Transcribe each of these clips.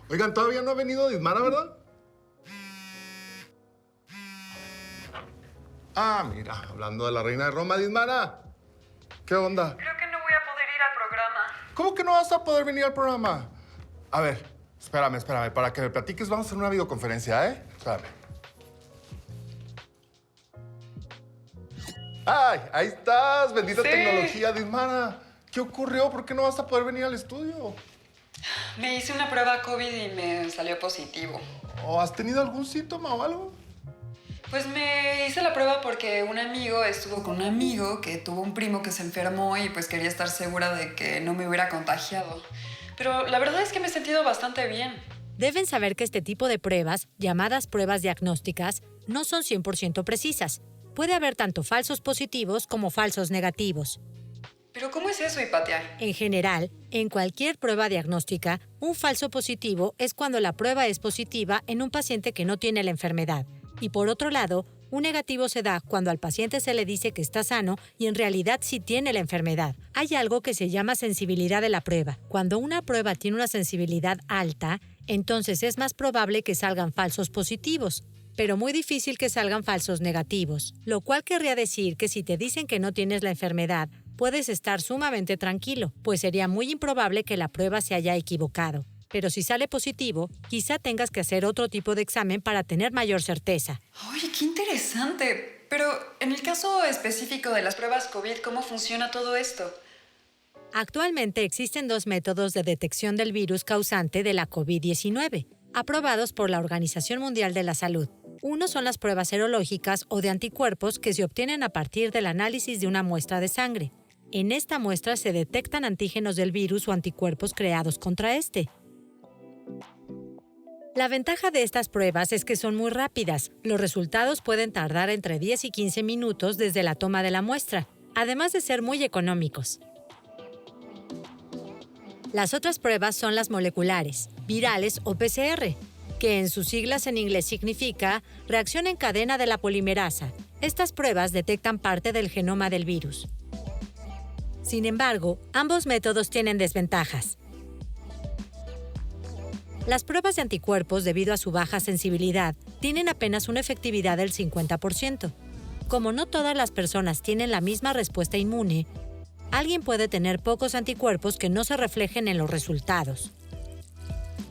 Oigan, todavía no ha venido Dismara, ¿verdad? Ah, mira, hablando de la reina de Roma, Dismara. ¿Qué onda? Creo que no voy a poder ir al programa. ¿Cómo que no vas a poder venir al programa? A ver, espérame. Para que me platiques, vamos a hacer una videoconferencia, ¿eh? Espérame. ¡Ay, ahí estás! Bendita Sí. tecnología, Dismara. ¿Qué ocurrió? ¿Por qué no vas a poder venir al estudio? Me hice una prueba COVID y me salió positivo. ¿O has tenido algún síntoma o algo? Pues me hice la prueba porque un amigo estuvo con un amigo que tuvo un primo que se enfermó y pues quería estar segura de que no me hubiera contagiado. Pero la verdad es que me he sentido bastante bien. Deben saber que este tipo de pruebas, llamadas pruebas diagnósticas, no son 100% precisas. Puede haber tanto falsos positivos como falsos negativos. ¿Pero cómo es eso, Hipatia? En general, en cualquier prueba diagnóstica, un falso positivo es cuando la prueba es positiva en un paciente que no tiene la enfermedad. Y por otro lado, un negativo se da cuando al paciente se le dice que está sano y en realidad sí tiene la enfermedad. Hay algo que se llama sensibilidad de la prueba. Cuando una prueba tiene una sensibilidad alta, entonces es más probable que salgan falsos positivos, pero muy difícil que salgan falsos negativos, lo cual querría decir que si te dicen que no tienes la enfermedad, puedes estar sumamente tranquilo, pues sería muy improbable que la prueba se haya equivocado. Pero si sale positivo, quizá tengas que hacer otro tipo de examen para tener mayor certeza. Oye, qué interesante. Pero en el caso específico de las pruebas COVID, ¿cómo funciona todo esto? Actualmente existen 2 métodos de detección del virus causante de la COVID-19, aprobados por la Organización Mundial de la Salud. Uno son las pruebas serológicas o de anticuerpos que se obtienen a partir del análisis de una muestra de sangre. En esta muestra se detectan antígenos del virus o anticuerpos creados contra este. La ventaja de estas pruebas es que son muy rápidas. Los resultados pueden tardar entre 10 y 15 minutos desde la toma de la muestra, además de ser muy económicos. Las otras pruebas son las moleculares, virales o PCR, que en sus siglas en inglés significa reacción en cadena de la polimerasa. Estas pruebas detectan parte del genoma del virus. Sin embargo, ambos métodos tienen desventajas. Las pruebas de anticuerpos, debido a su baja sensibilidad, tienen apenas una efectividad del 50%. Como no todas las personas tienen la misma respuesta inmune, alguien puede tener pocos anticuerpos que no se reflejen en los resultados.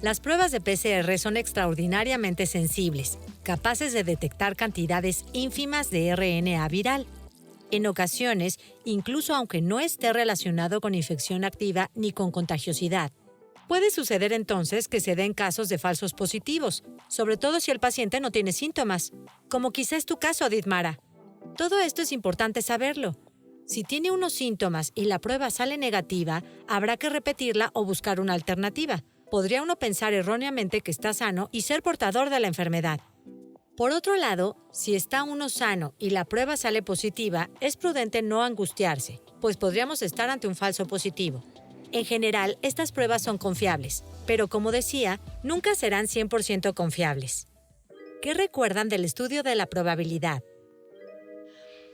Las pruebas de PCR son extraordinariamente sensibles, capaces de detectar cantidades ínfimas de RNA viral. En ocasiones, incluso aunque no esté relacionado con infección activa ni con contagiosidad. Puede suceder entonces que se den casos de falsos positivos, sobre todo si el paciente no tiene síntomas, como quizá es tu caso, Dismara. Todo esto es importante saberlo. Si tiene unos síntomas y la prueba sale negativa, habrá que repetirla o buscar una alternativa. Podría uno pensar erróneamente que está sano y ser portador de la enfermedad. Por otro lado, si está uno sano y la prueba sale positiva, es prudente no angustiarse, pues podríamos estar ante un falso positivo. En general, estas pruebas son confiables, pero como decía, nunca serán 100% confiables. ¿Qué recuerdan del estudio de la probabilidad?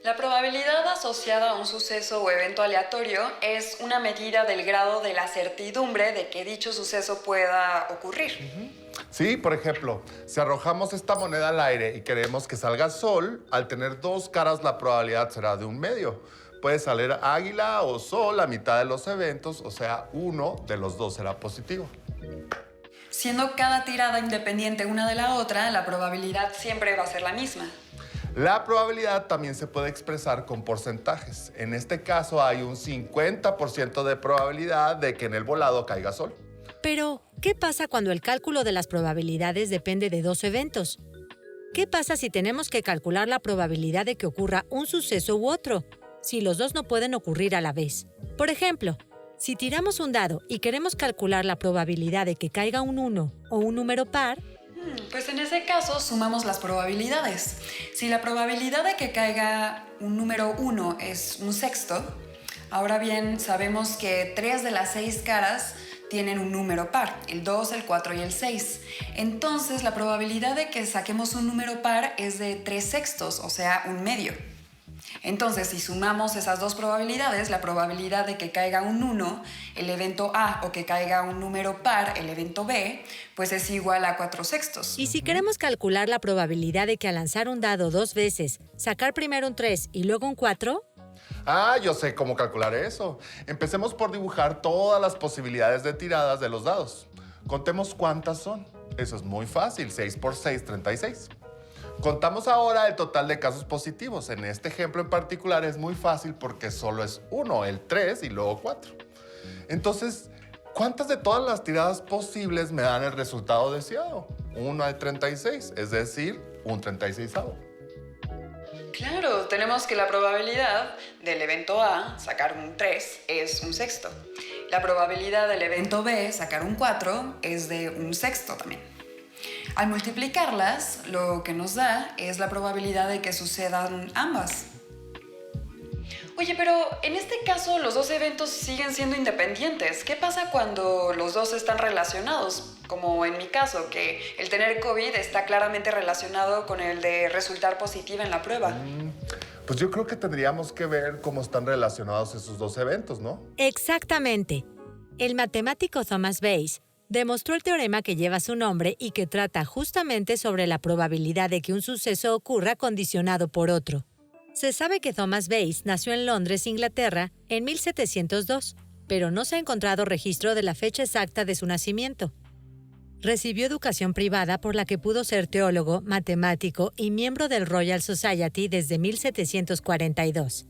La probabilidad asociada a un suceso o evento aleatorio es una medida del grado de la certidumbre de que dicho suceso pueda ocurrir. Sí, por ejemplo, si arrojamos esta moneda al aire y queremos que salga sol, al tener 2 caras la probabilidad será de 1/2. Puede salir águila o sol a mitad de los eventos, o sea, uno de los 2 será positivo. Siendo cada tirada independiente una de la otra, la probabilidad siempre va a ser la misma. La probabilidad también se puede expresar con porcentajes. En este caso hay un 50% de probabilidad de que en el volado caiga sol. Pero, ¿qué pasa cuando el cálculo de las probabilidades depende de 2 eventos? ¿Qué pasa si tenemos que calcular la probabilidad de que ocurra un suceso u otro, si los 2 no pueden ocurrir a la vez? Por ejemplo, si tiramos un dado y queremos calcular la probabilidad de que caiga un 1 o un número par, Pues en ese caso sumamos las probabilidades. Si la probabilidad de que caiga un número 1 es un sexto, ahora bien sabemos que 3 de las 6 caras tienen un número par, el 2, el 4 y el 6. Entonces la probabilidad de que saquemos un número par es de 3 sextos, o sea, un medio. Entonces, si sumamos esas dos probabilidades, la probabilidad de que caiga un 1, el evento A, o que caiga un número par, el evento B, pues es igual a 4/6. Y si queremos calcular la probabilidad de que al lanzar un dado 2 veces, sacar primero un 3 y luego un 4, Yo sé cómo calcular eso. Empecemos por dibujar todas las posibilidades de tiradas de los dados. Contemos cuántas son. Eso es muy fácil. 6 por 6, 36. Contamos ahora el total de casos positivos. En este ejemplo en particular es muy fácil porque solo es 1, el 3 y luego 4. Entonces, ¿cuántas de todas las tiradas posibles me dan el resultado deseado? 1 de 36, es decir, un 36avo. Claro, tenemos que la probabilidad del evento A, sacar un 3, es un sexto. La probabilidad del evento B, sacar un 4, es de un sexto también. Al multiplicarlas, lo que nos da es la probabilidad de que sucedan ambas. Oye, pero en este caso los dos eventos siguen siendo independientes. ¿Qué pasa cuando los dos están relacionados? Como en mi caso, que el tener COVID está claramente relacionado con el de resultar positiva en la prueba. Pues yo creo que tendríamos que ver cómo están relacionados esos dos eventos, ¿no? exactamente. El matemático Thomas Bayes demostró el teorema que lleva su nombre y que trata justamente sobre la probabilidad de que un suceso ocurra condicionado por otro. Se sabe que Thomas Bayes nació en Londres, Inglaterra, en 1702, pero no se ha encontrado registro de la fecha exacta de su nacimiento. Recibió educación privada por la que pudo ser teólogo, matemático y miembro del Royal Society desde 1742.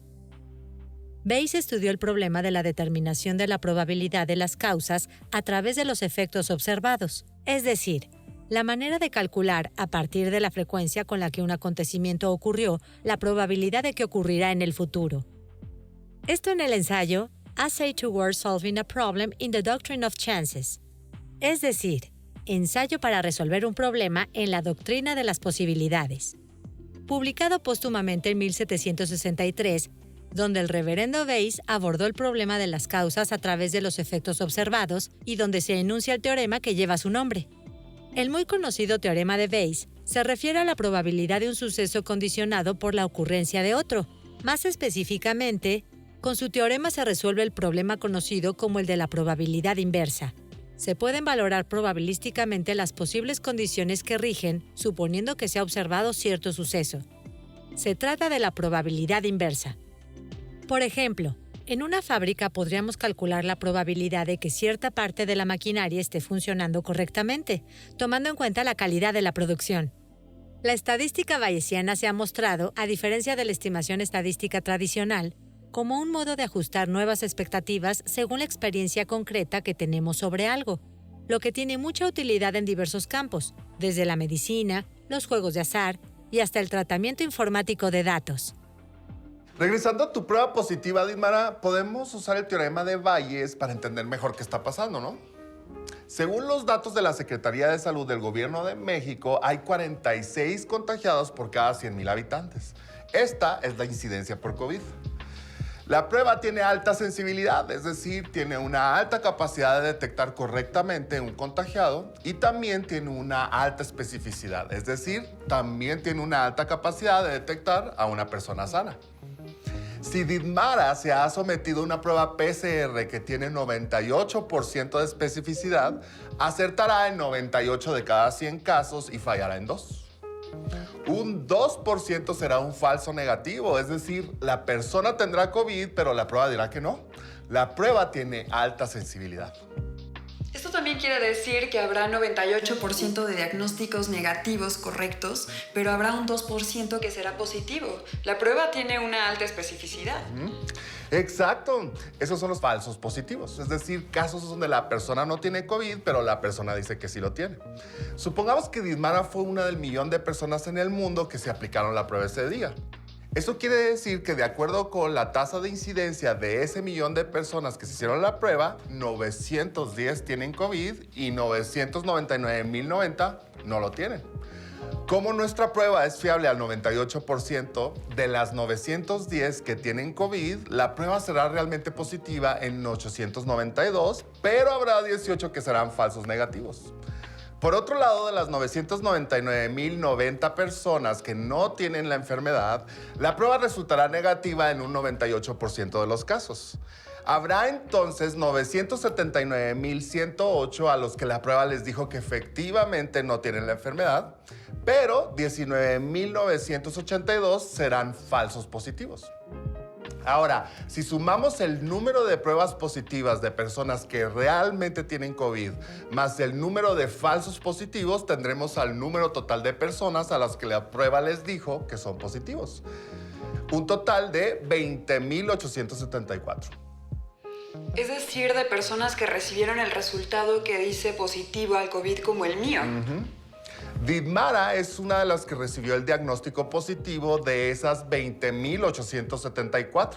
Bayes estudió el problema de la determinación de la probabilidad de las causas a través de los efectos observados, es decir, la manera de calcular a partir de la frecuencia con la que un acontecimiento ocurrió la probabilidad de que ocurrirá en el futuro. Esto en el ensayo Essay Towards Solving a Problem in the Doctrine of Chances, es decir, ensayo para resolver un problema en la doctrina de las posibilidades. Publicado póstumamente en 1763, donde el reverendo Bayes abordó el problema de las causas a través de los efectos observados y donde se enuncia el teorema que lleva su nombre. El muy conocido teorema de Bayes se refiere a la probabilidad de un suceso condicionado por la ocurrencia de otro. Más específicamente, con su teorema se resuelve el problema conocido como el de la probabilidad inversa. Se pueden valorar probabilísticamente las posibles condiciones que rigen, suponiendo que se ha observado cierto suceso. Se trata de la probabilidad inversa. Por ejemplo, en una fábrica podríamos calcular la probabilidad de que cierta parte de la maquinaria esté funcionando correctamente, tomando en cuenta la calidad de la producción. La estadística bayesiana se ha mostrado, a diferencia de la estimación estadística tradicional, como un modo de ajustar nuevas expectativas según la experiencia concreta que tenemos sobre algo, lo que tiene mucha utilidad en diversos campos, desde la medicina, los juegos de azar y hasta el tratamiento informático de datos. Regresando a tu prueba positiva, Didmara, podemos usar el teorema de Bayes para entender mejor qué está pasando, ¿no? Según los datos de la Secretaría de Salud del Gobierno de México, hay 46 contagiados por cada 100,000 habitantes. Esta es la incidencia por COVID. La prueba tiene alta sensibilidad, es decir, tiene una alta capacidad de detectar correctamente un contagiado y también tiene una alta especificidad, es decir, también tiene una alta capacidad de detectar a una persona sana. Si Didmara se ha sometido a una prueba PCR que tiene 98% de especificidad, acertará en 98 de cada 100 casos y fallará en 2. Un 2% será un falso negativo, es decir, la persona tendrá COVID, pero la prueba dirá que no. La prueba tiene alta sensibilidad. Esto también quiere decir que habrá 98% de diagnósticos negativos correctos, pero habrá un 2% que será positivo. La prueba tiene una alta especificidad. Exacto. Esos son los falsos positivos, es decir, casos donde la persona no tiene COVID, pero la persona dice que sí lo tiene. Supongamos que Didmara fue una del millón de personas en el mundo que se aplicaron la prueba ese día. Eso quiere decir que de acuerdo con la tasa de incidencia de ese millón de personas que se hicieron la prueba, 910 tienen COVID y 999,090 no lo tienen. Como nuestra prueba es fiable al 98%, de las 910 que tienen COVID, la prueba será realmente positiva en 892, pero habrá 18 que serán falsos negativos. Por otro lado, de las 999.090 personas que no tienen la enfermedad, la prueba resultará negativa en un 98% de los casos. Habrá entonces 979.108 a los que la prueba les dijo que efectivamente no tienen la enfermedad, pero 19.982 serán falsos positivos. Ahora, si sumamos el número de pruebas positivas de personas que realmente tienen COVID más el número de falsos positivos, tendremos al número total de personas a las que la prueba les dijo que son positivos. Un total de 20.874. Es decir, de personas que recibieron el resultado que dice positivo al COVID como el mío. Didmara es una de las que recibió el diagnóstico positivo de esas 20.874.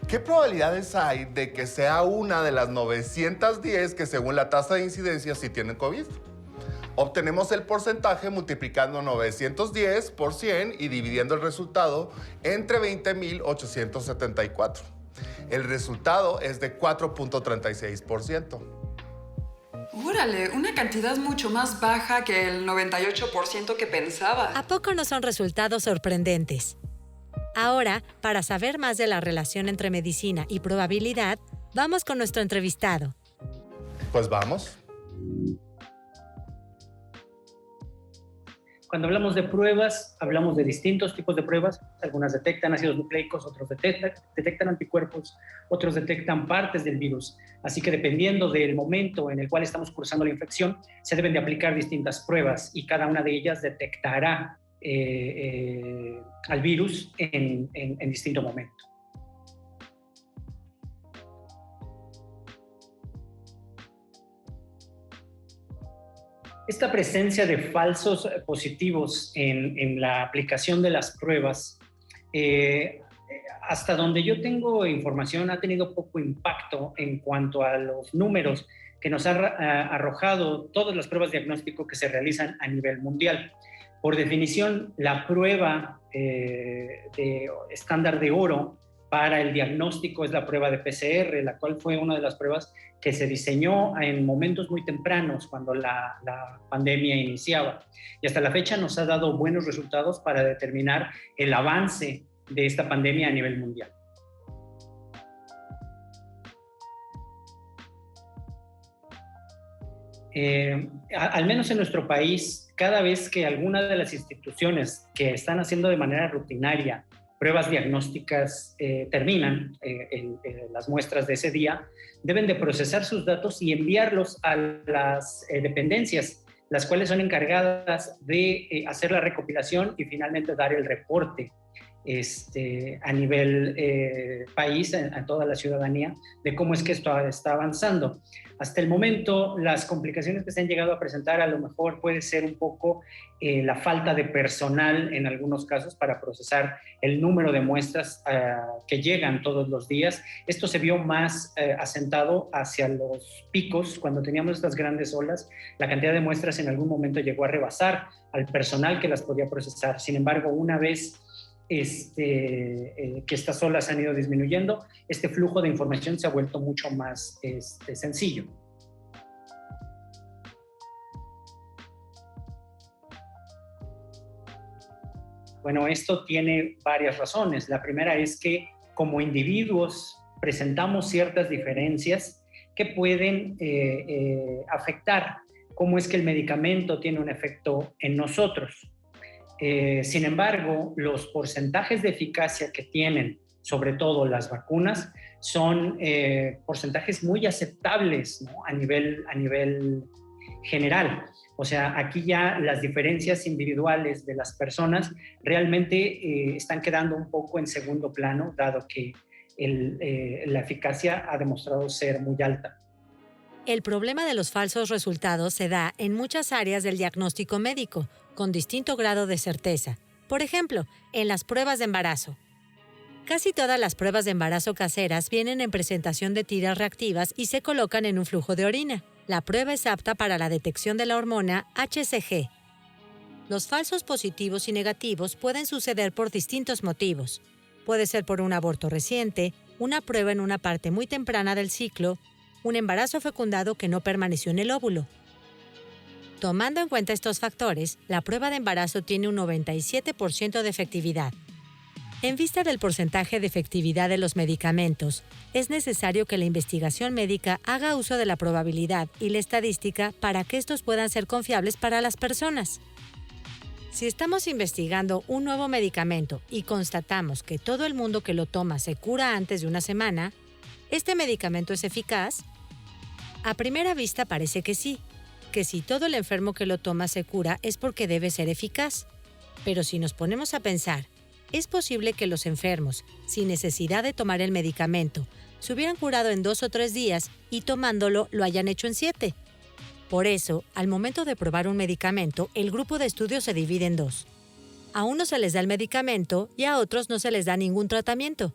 ¿Qué probabilidades hay de que sea una de las 910 que según la tasa de incidencia sí tienen COVID? Obtenemos el porcentaje multiplicando 910 por 100 y dividiendo el resultado entre 20.874. El resultado es de 4.36%. ¡Órale! Una cantidad mucho más baja que el 98% que pensaba. ¿A poco no son resultados sorprendentes? Ahora, para saber más de la relación entre medicina y probabilidad, vamos con nuestro entrevistado. Pues vamos. Cuando hablamos de pruebas, hablamos de distintos tipos de pruebas. Algunas detectan ácidos nucleicos, otros detectan anticuerpos, otros detectan partes del virus. Así que dependiendo del momento en el cual estamos cursando la infección, se deben de aplicar distintas pruebas y cada una de ellas detectará al virus en distinto momento. Esta presencia de falsos positivos en la aplicación de las pruebas, hasta donde yo tengo información, ha tenido poco impacto en cuanto a los números que nos ha arrojado todas las pruebas de diagnóstico que se realizan a nivel mundial. Por definición, la prueba de estándar de oro para el diagnóstico es la prueba de PCR, la cual fue una de las pruebas que se diseñó en momentos muy tempranos cuando la pandemia iniciaba. Y hasta la fecha nos ha dado buenos resultados para determinar el avance de esta pandemia a nivel mundial. Al menos en nuestro país, cada vez que alguna de las instituciones que están haciendo de manera rutinaria pruebas diagnósticas terminan las muestras de ese día, deben de procesar sus datos y enviarlos a las dependencias, las cuales son encargadas de hacer la recopilación y finalmente dar el reporte a nivel país, a toda la ciudadanía, de cómo es que esto está avanzando. Hasta el momento, las complicaciones que se han llegado a presentar a lo mejor puede ser un poco la falta de personal en algunos casos para procesar el número de muestras que llegan todos los días. Esto se vio más asentado hacia los picos, cuando teníamos estas grandes olas. La cantidad de muestras en algún momento llegó a rebasar al personal que las podía procesar. Sin embargo, una vez que estas olas han ido disminuyendo, este flujo de información se ha vuelto mucho más sencillo. Bueno, esto tiene varias razones. La primera es que como individuos presentamos ciertas diferencias que pueden afectar cómo es que el medicamento tiene un efecto en nosotros. Sin embargo, los porcentajes de eficacia que tienen, sobre todo las vacunas, son porcentajes muy aceptables, ¿no? a nivel general. O sea, aquí ya las diferencias individuales de las personas realmente están quedando un poco en segundo plano, dado que la eficacia ha demostrado ser muy alta. El problema de los falsos resultados se da en muchas áreas del diagnóstico médico, con distinto grado de certeza. Por ejemplo, en las pruebas de embarazo. Casi todas las pruebas de embarazo caseras vienen en presentación de tiras reactivas y se colocan en un flujo de orina. La prueba es apta para la detección de la hormona HCG. Los falsos positivos y negativos pueden suceder por distintos motivos. Puede ser por un aborto reciente, una prueba en una parte muy temprana del ciclo, un embarazo fecundado que no permaneció en el óvulo. Tomando en cuenta estos factores, la prueba de embarazo tiene un 97% de efectividad. En vista del porcentaje de efectividad de los medicamentos, es necesario que la investigación médica haga uso de la probabilidad y la estadística para que estos puedan ser confiables para las personas. Si estamos investigando un nuevo medicamento y constatamos que todo el mundo que lo toma se cura antes de una semana, ¿este medicamento es eficaz? A primera vista parece que sí, que si todo el enfermo que lo toma se cura es porque debe ser eficaz. Pero si nos ponemos a pensar, es posible que los enfermos, sin necesidad de tomar el medicamento, se hubieran curado en 2 o 3 días y tomándolo lo hayan hecho en 7. Por eso, al momento de probar un medicamento, el grupo de estudio se divide en 2. A unos se les da el medicamento y a otros no se les da ningún tratamiento.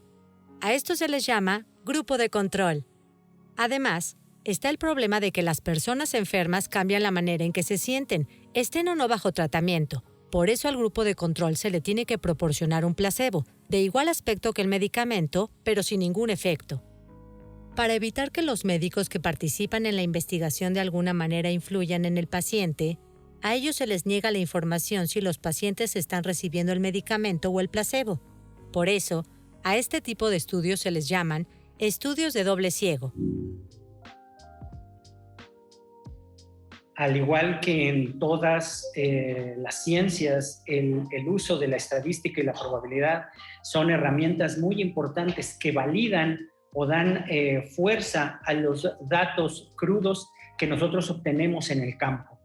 A esto se les llama grupo de control. Además, está el problema de que las personas enfermas cambian la manera en que se sienten, estén o no bajo tratamiento. Por eso al grupo de control se le tiene que proporcionar un placebo, de igual aspecto que el medicamento, pero sin ningún efecto. Para evitar que los médicos que participan en la investigación de alguna manera influyan en el paciente, a ellos se les niega la información si los pacientes están recibiendo el medicamento o el placebo. Por eso, a este tipo de estudios se les llaman estudios de doble ciego. Al igual que en todas las ciencias, el uso de la estadística y la probabilidad son herramientas muy importantes que validan o dan fuerza a los datos crudos que nosotros obtenemos en el campo.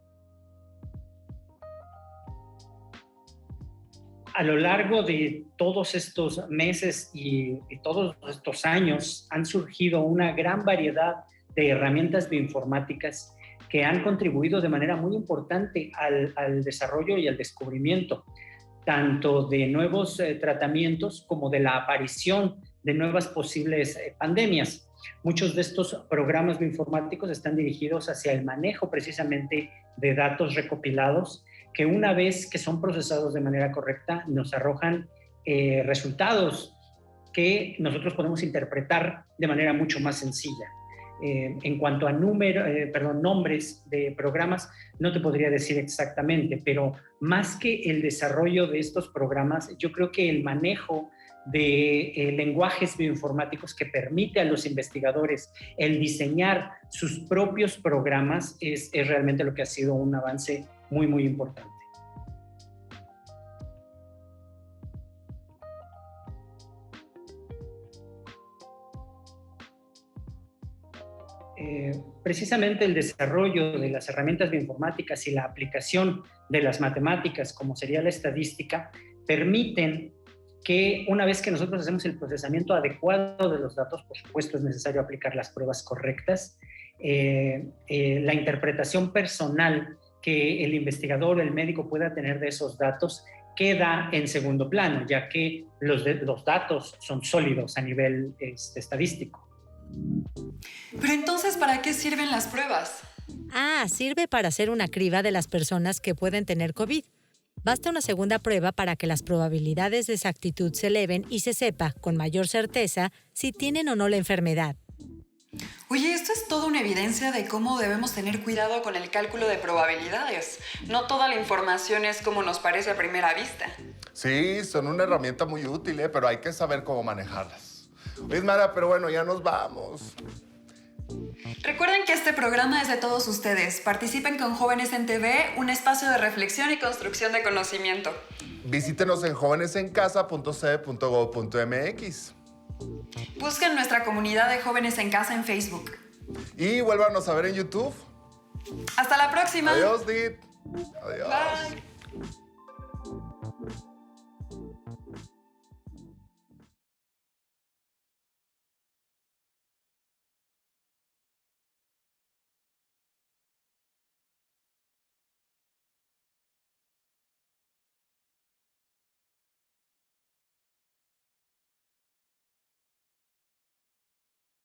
A lo largo de todos estos meses y todos estos años han surgido una gran variedad de herramientas bioinformáticas que han contribuido de manera muy importante al desarrollo y al descubrimiento, tanto de nuevos tratamientos como de la aparición de nuevas posibles pandemias. Muchos de estos programas bioinformáticos están dirigidos hacia el manejo precisamente de datos recopilados que una vez que son procesados de manera correcta nos arrojan resultados que nosotros podemos interpretar de manera mucho más sencilla. En cuanto a nombres de programas, no te podría decir exactamente, pero más que el desarrollo de estos programas, yo creo que el manejo de lenguajes bioinformáticos que permite a los investigadores el diseñar sus propios programas es realmente lo que ha sido un avance muy, muy importante. Precisamente el desarrollo de las herramientas bioinformáticas y la aplicación de las matemáticas, como sería la estadística, permiten que una vez que nosotros hacemos el procesamiento adecuado de los datos, por supuesto es necesario aplicar las pruebas correctas, la interpretación personal que el investigador o el médico pueda tener de esos datos queda en segundo plano, ya que los datos son sólidos a nivel estadístico. Pero entonces, ¿para qué sirven las pruebas? Sirve para hacer una criba de las personas que pueden tener COVID. Basta una segunda prueba para que las probabilidades de exactitud se eleven y se sepa, con mayor certeza, si tienen o no la enfermedad. Oye, esto es toda una evidencia de cómo debemos tener cuidado con el cálculo de probabilidades. No toda la información es como nos parece a primera vista. Sí, son una herramienta muy útil, pero hay que saber cómo manejarlas. Oye, Mara, pero bueno, ya nos vamos. Recuerden que este programa es de todos ustedes. Participen con Jóvenes en TV, un espacio de reflexión y construcción de conocimiento. Visítenos en jovenesencasa.ce.gov.mx. Busquen nuestra comunidad de Jóvenes en Casa en Facebook. Y vuélvanos a ver en YouTube. ¡Hasta la próxima! Adiós, Dit. Adiós. Bye.